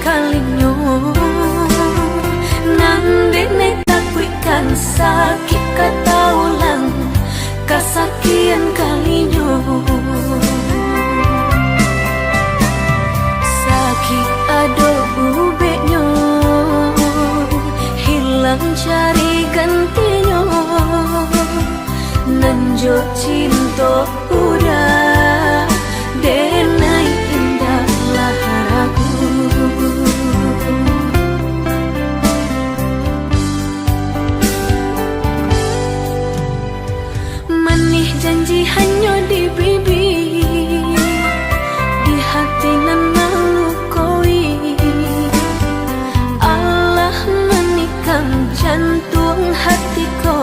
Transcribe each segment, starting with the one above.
kalinyo nandene takwikan sakit kataulang kasakian kalinyo sakit ado ubeknyo hilang cari gantinya nanjo cinta udah denai indah laharaku manih janji hanya di bibir di hati nan melukoi Allah menikam jantung hatiku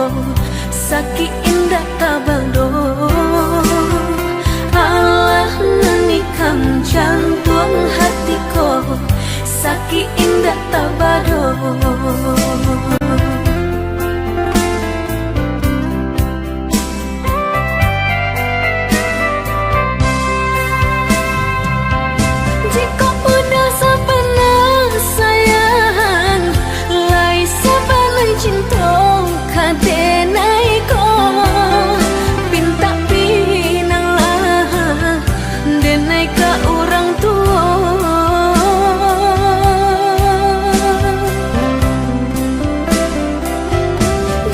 sakit indah tabado Allah menikam jantung hatiku sakit indah tabado jika udah sapana sayang lai sapana cinta kadenai ko pinta pinang lah denai ka orang tua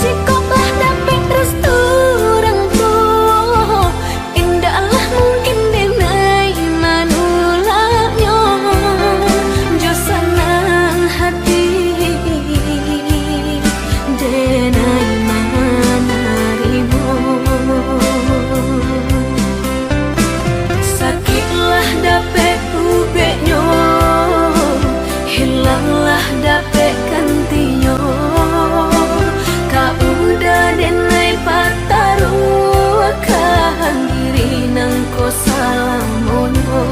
jika lah dapat restu orang tua indahlah mungkin denai manulaknya jo senang hati denai sakitlah dapet ubeknya hilanglah dapet gantinya kau udah denai pataru akan diri nang ko salamono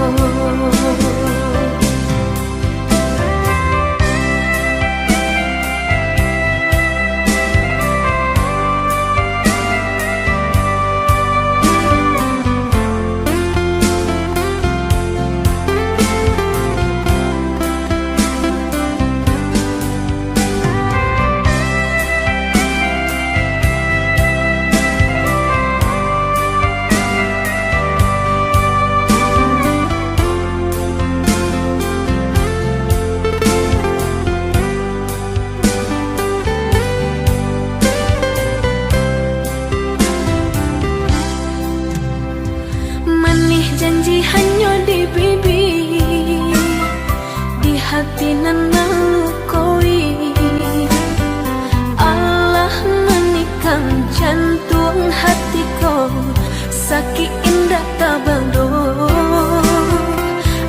janji hanya di bibir di hati nan melukoi Allah menikam jantung hatiku sakit indah tabado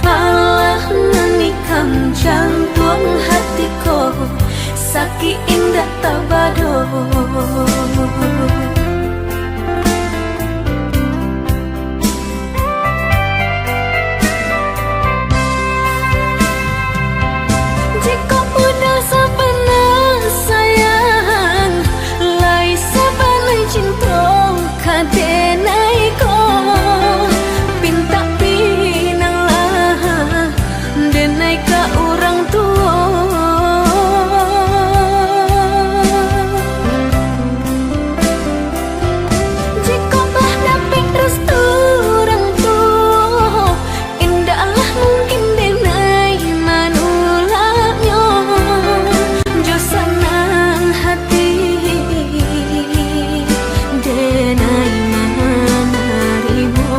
Allah menikam jantung hatiku sakit indah tabado jika udah sapana sayang lai sapana cinta kadenai ko pinta pinang lah denai ka orang tua jika lah dapat restu orang tua indahlah mungkin denai manulaknya jo senang hati denai manarimo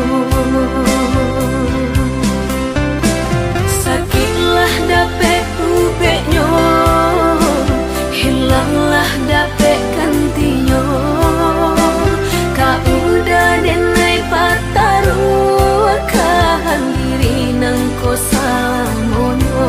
sakitlah dapet ubeknya hilanglah dapet gantinya kau udah denai pataru akan diri nang ko salamono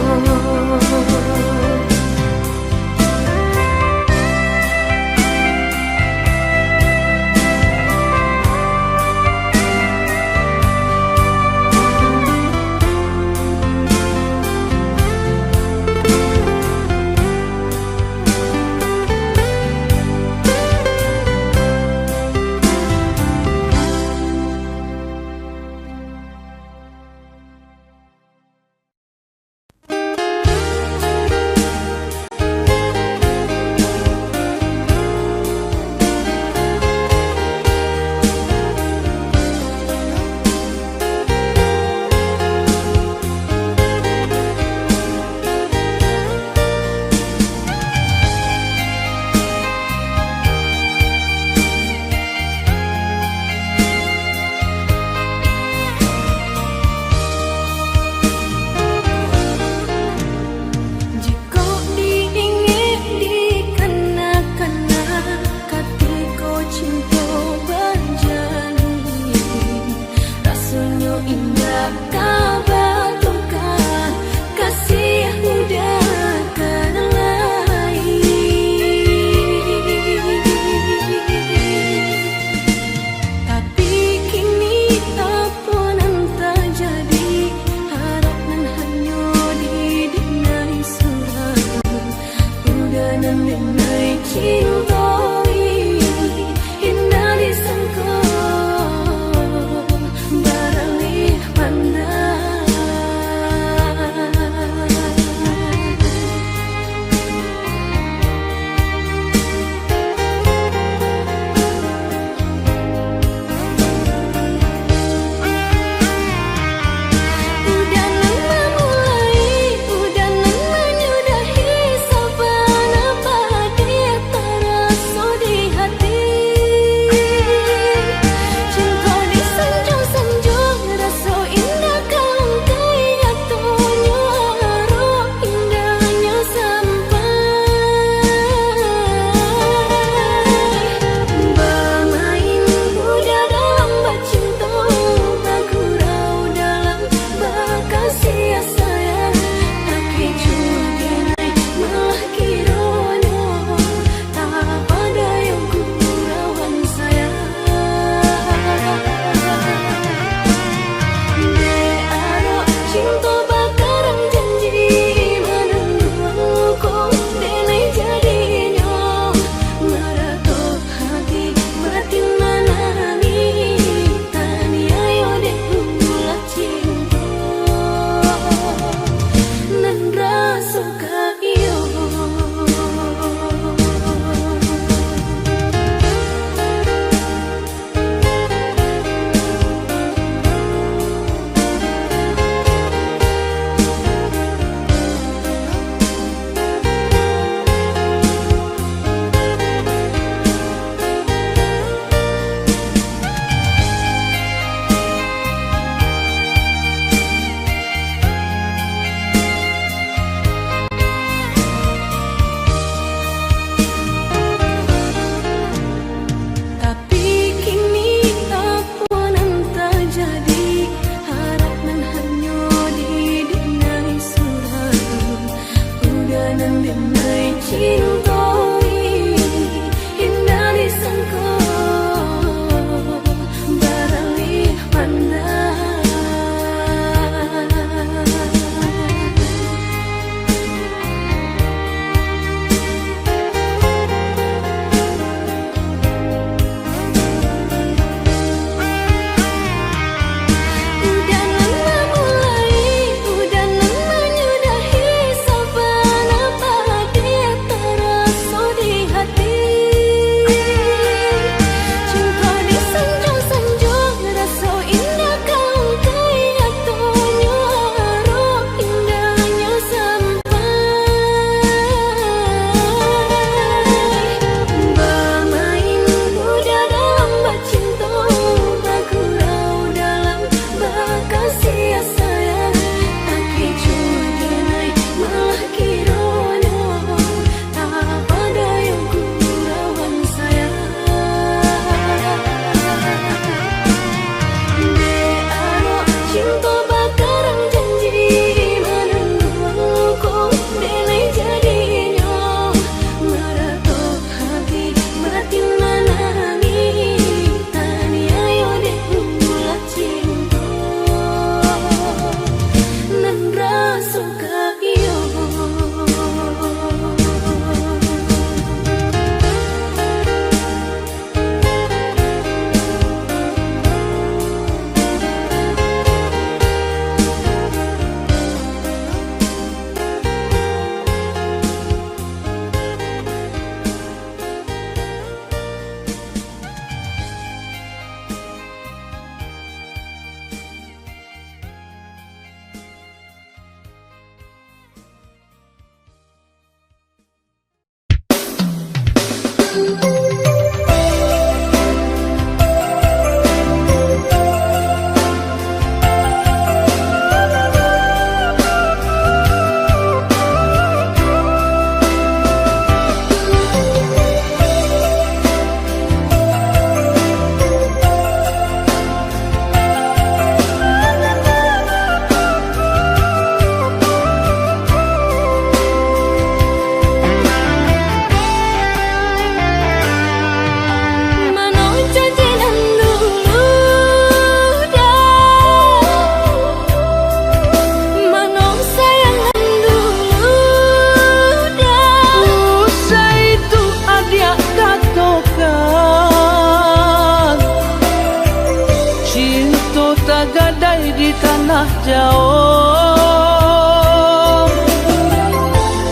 malah jauh.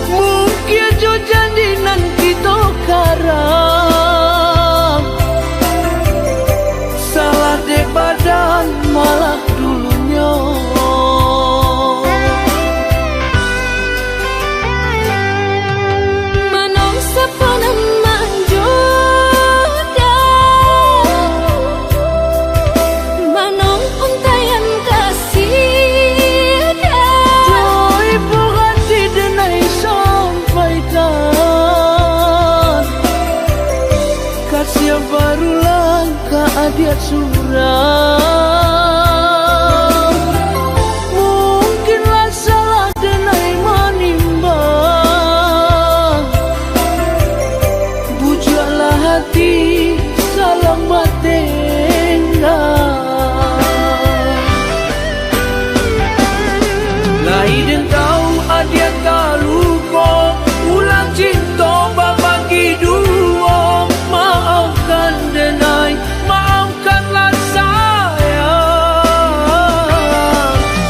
Mungkin jo janji nanti to karang, salah dek badan malah dulunya. Manong sepenem manjoda, manong untayan kasih dah. Joy bukan didenai sampaikan, kasih baru langkah adiat suram. Mungkinlah salah denai manimbang, bujaklah hati salam batengga. Lai dan kau adiat kaluko, ulang cinta babagi duo. Maafkan denai, maafkanlah sayang.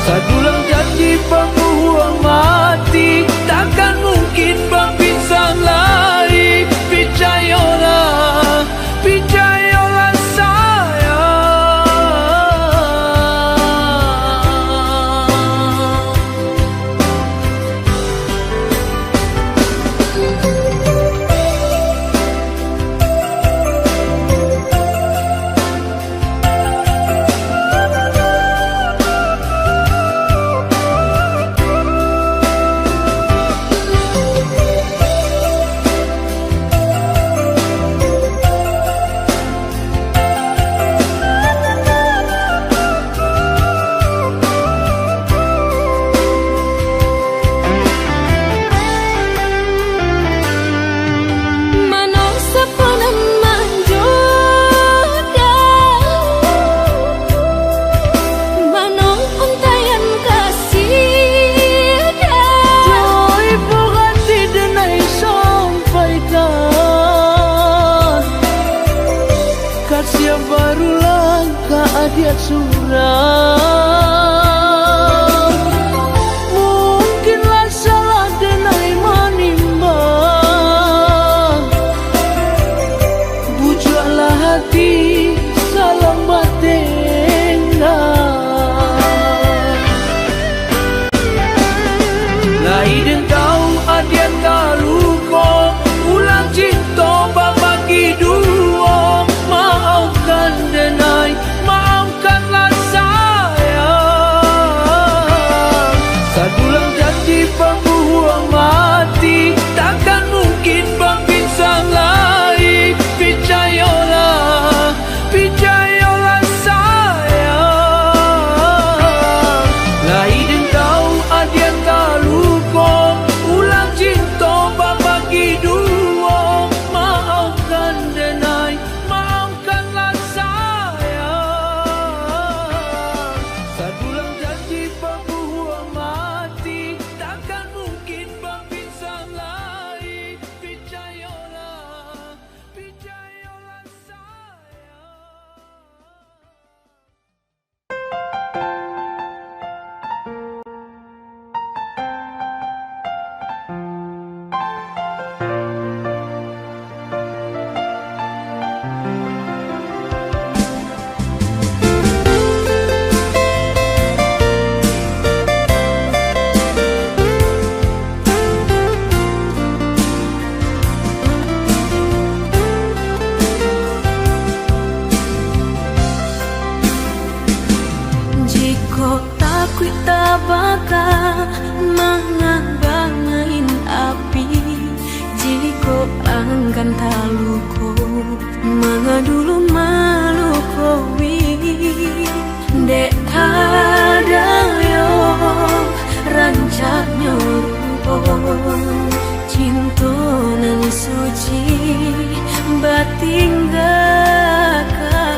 Sadulang janji pembuang mati, takkan mungkin berpisah lagi. Percayalah, percayalah Manong sepenem manjoda, manong untayan kasih dah. Joy bukan didenai sampaikan, kasih baru langkah adiat suram. Mungkinlah salah denai manimbang, bujaklah hati salam batengga. Lai dan kau adian kaluko, ulang cinta babagi duo. Maafkan denai, maafkanlah sayang. Sadulang janji pembuang mati, takkan mungkin berpisah lagi. Percayalah, percayalah sayang. Lai dan kau adian kaluko, ulang cinta babagi duo. Maafkan denai, maafkanlah sayang. Sadulang janji pembuang mati, takkan mungkin berpisah lagi. Percayalah, percayalah sayang. Jika takut tak bakal mengabangin api, jika angkan tak luko mengadulu malukowi. Dek ada yo rancaknya rubah, cinta nan suci batinggalkan.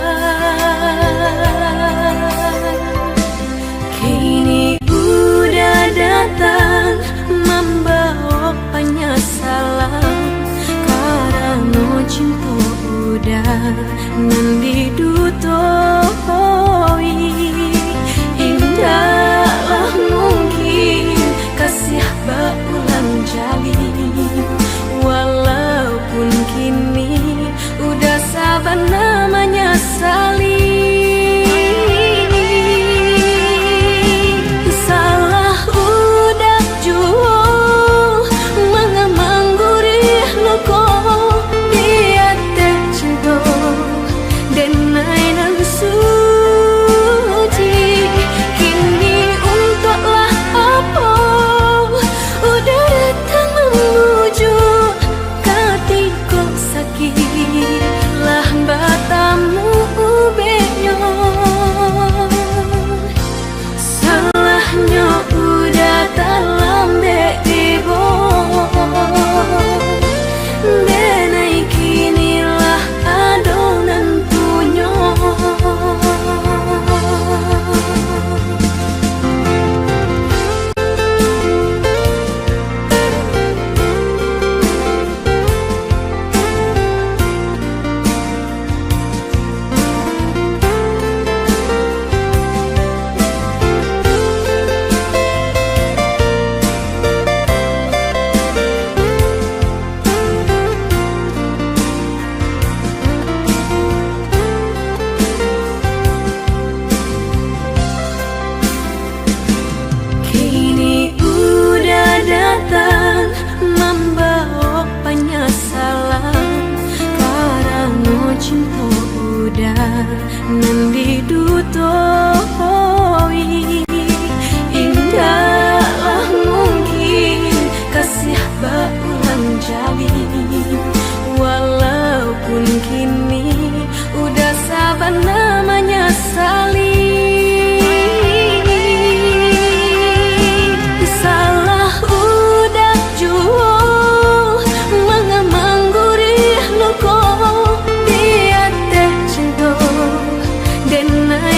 Kini udah datang membawa penyesalan, karena cinta udah nan didutoi indah. saban namanya saling. Salah udah jual mengamang gurih loko dia teh cedok denai nan suci. Kini untuklah apa udah datang memujuk katiko sakit lah batamu ubenyo. Salahnya udah terlambe ibu denai kinilah adonan tunyo. Kini udah datang membawa penyesalan karena cinta udah nanti dutoi. Indahlah mungkin kasih berulang jadi walaupun kini udah saban namanya saling. Salah udah jual mengamang gurih loko dia teh cendol denai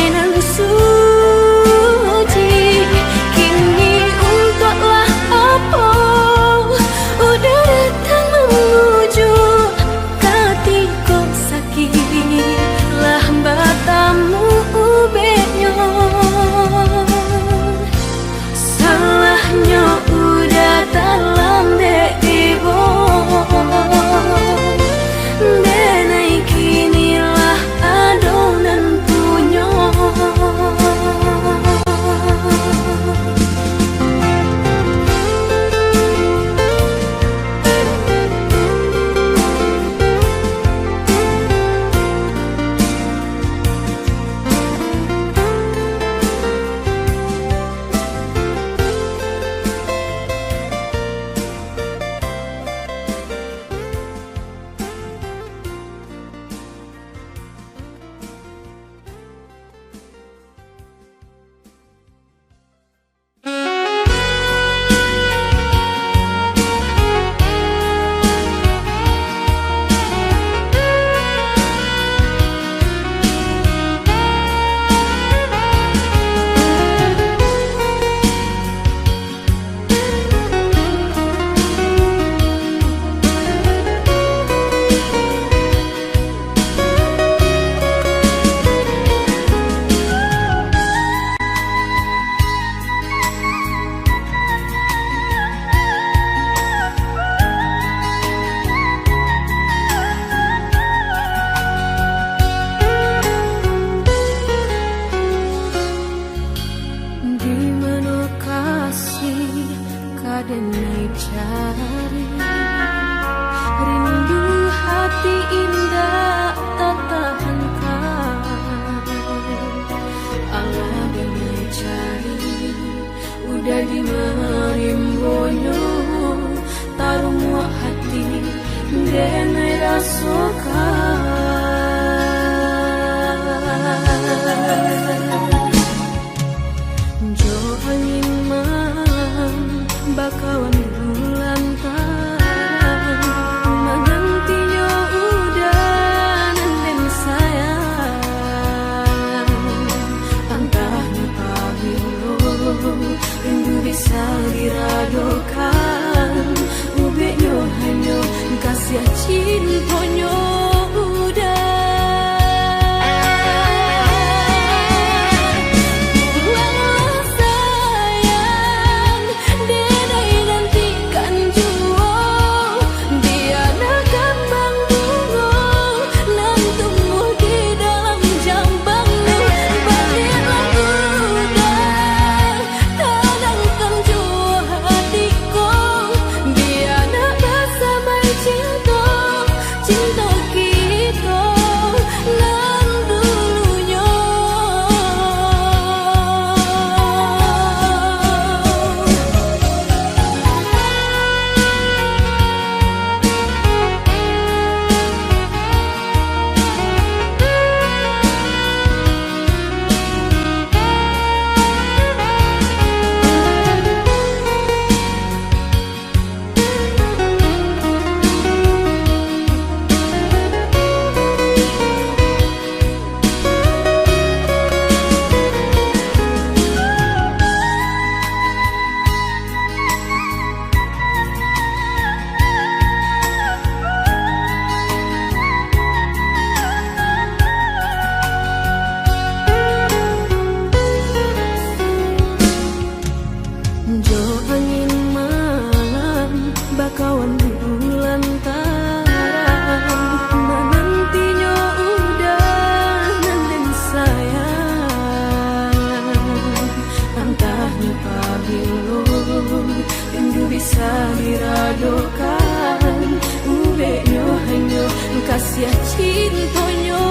cintonya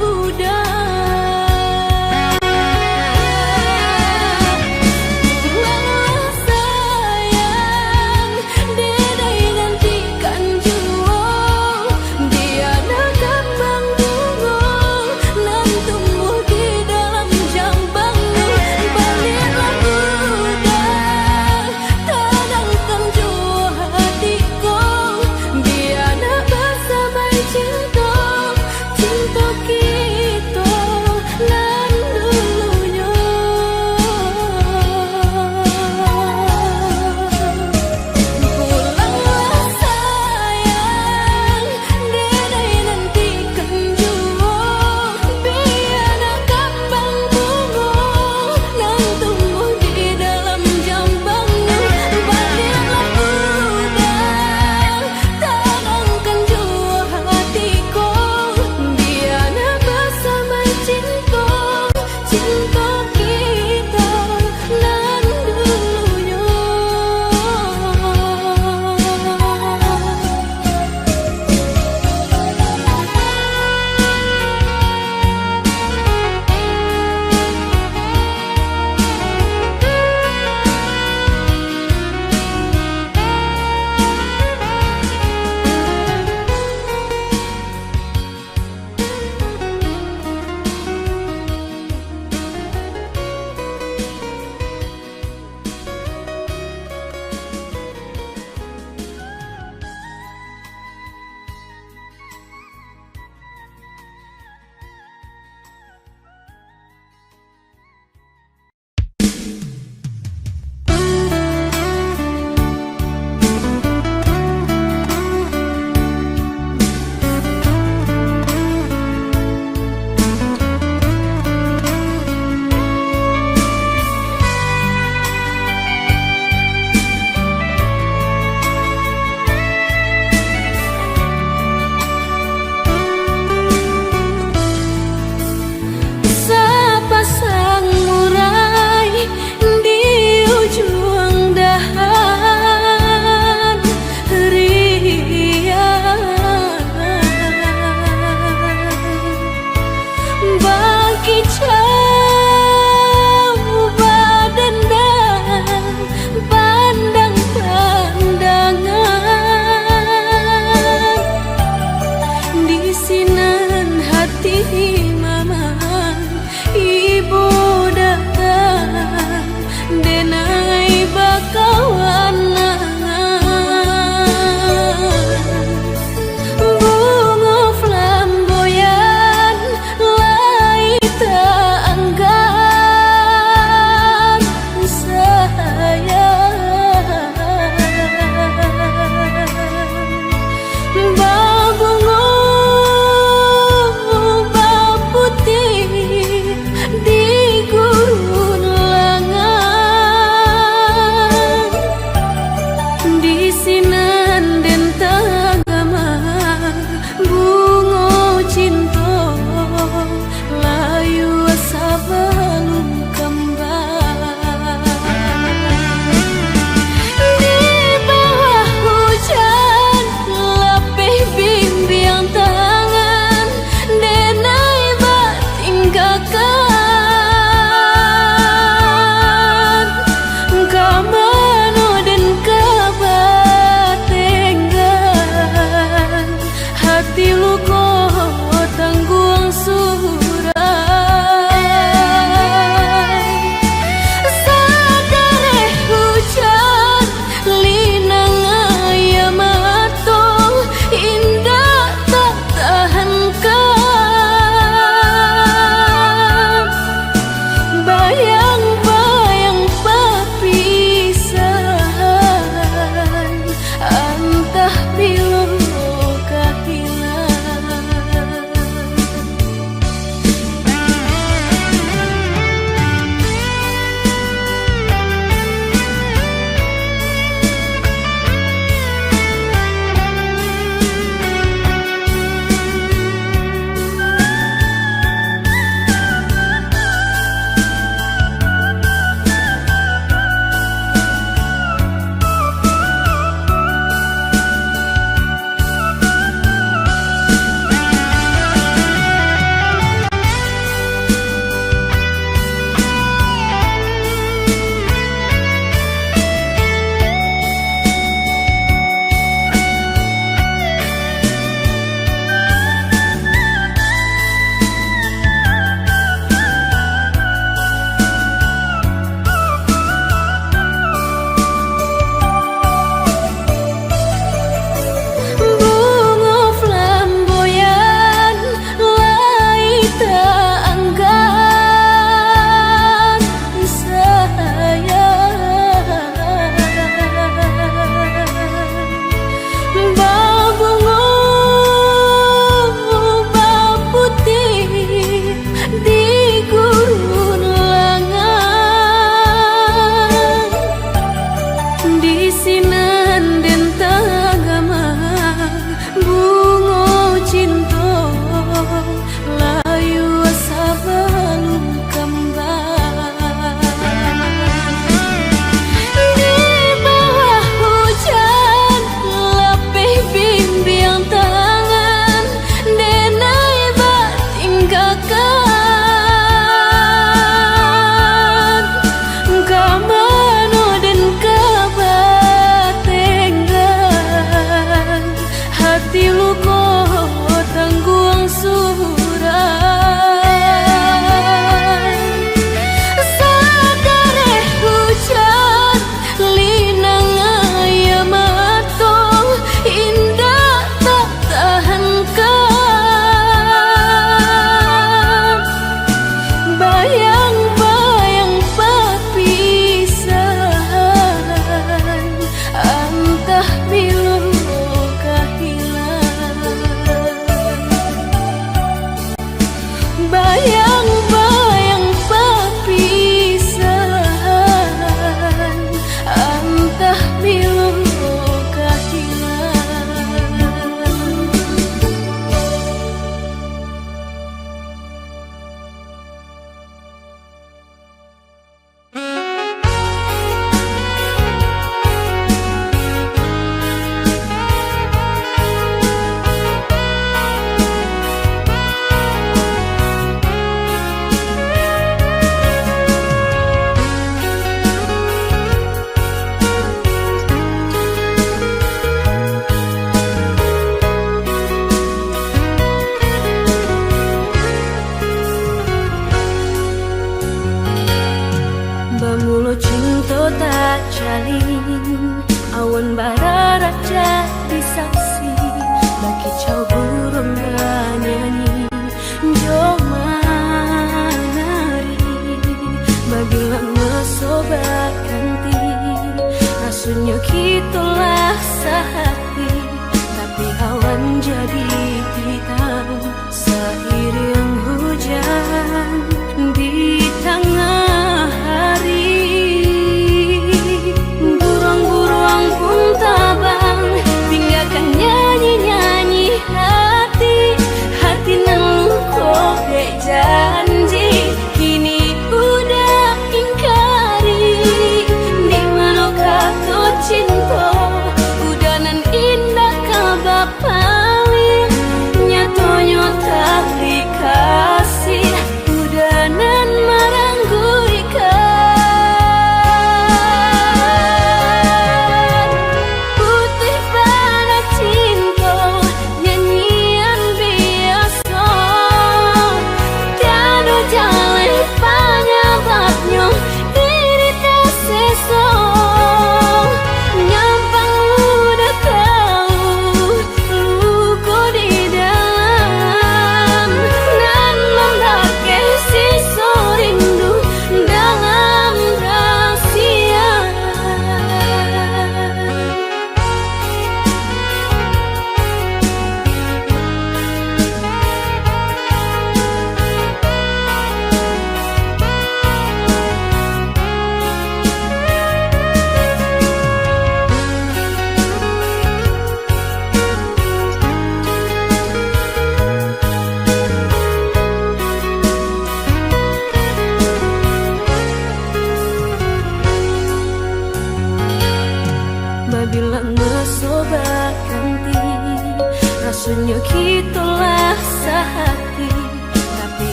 udah pulang sayang, dedai gantikan jua dia nak kembang bunga nan tumbuh di dalam jambangmu. Baliklah udah tenangkan jua hatiku, dia nak bersama cinta cinta kita nan dulunya. Pulanglah sayang, dedai nantikan jua biar nak kembang bunga nan tumbuh di dalam jambangmu. Baliklah udah tenangkan jua hatiku, dia nak bersama cinta cinta kita nan dulunya. Sepasang murai di ujung dahan riang, bagi coba dendam pandang-pandangan di sinan hati mamang ibu datang denai bakawanan bunga flamboyan lai teanggan sayang babungu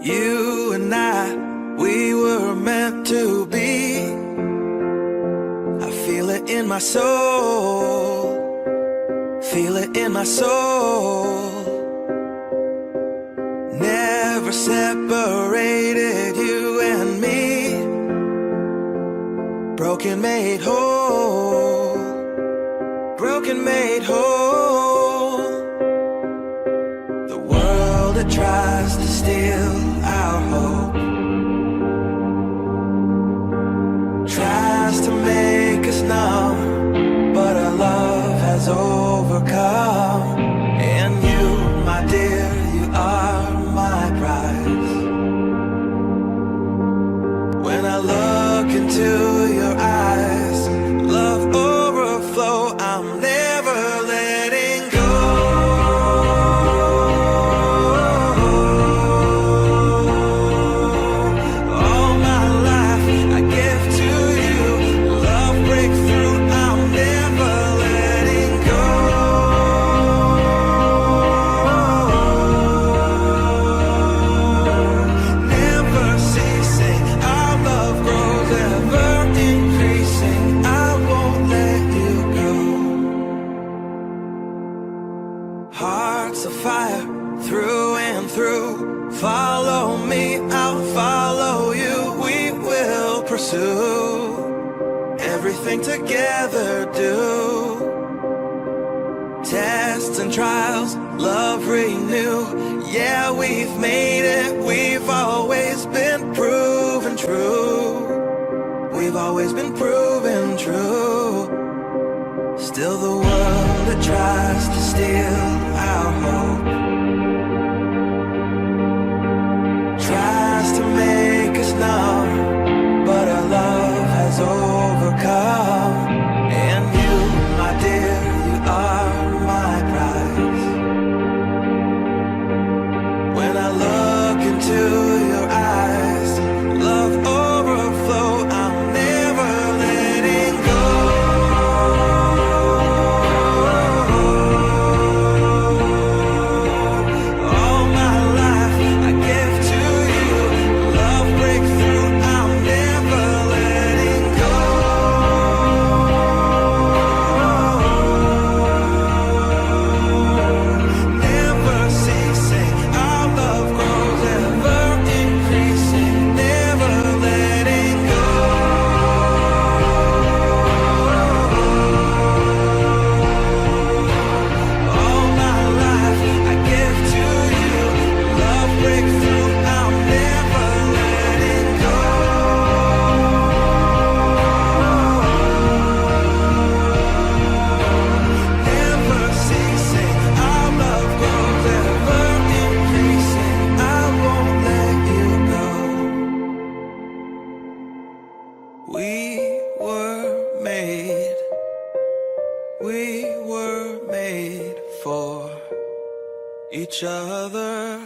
You and I, we were meant to be. I feel it in my soul, feel it in my soul. Never separated, you and me. Broken made whole, broken made whole. The world that tries to steal our hope tries to make us numb, but our love has overcome. And you, my dear, you are my prize. When I look into your eyes, love overflow, I'm never letting go. All my life I give to you, love breakthrough, I'm never letting go. Never ceasing, our love grows ever increasing, I won't let you go. Hearts of fire through and through. Follow me, I'll follow you. We will pursue everything together. Do tests and trials, love renew. Yeah, we've made it. We've always been proven true. We've always been proven true. Still the world that tries to steal our hope tries to make us numb, but our love has overcome. And you, my dear, you are my prize. When I look into your eyes, love overflow, I'm never letting go. All my life I give to you, love breakthrough, I'm never letting go. Never ceasing, our love grows ever increasing, never letting go. All my life I give to you, love breakthrough, I'm never letting go. Never ceasing, our love grows ever increasing, I won't let you go. We were made for each other.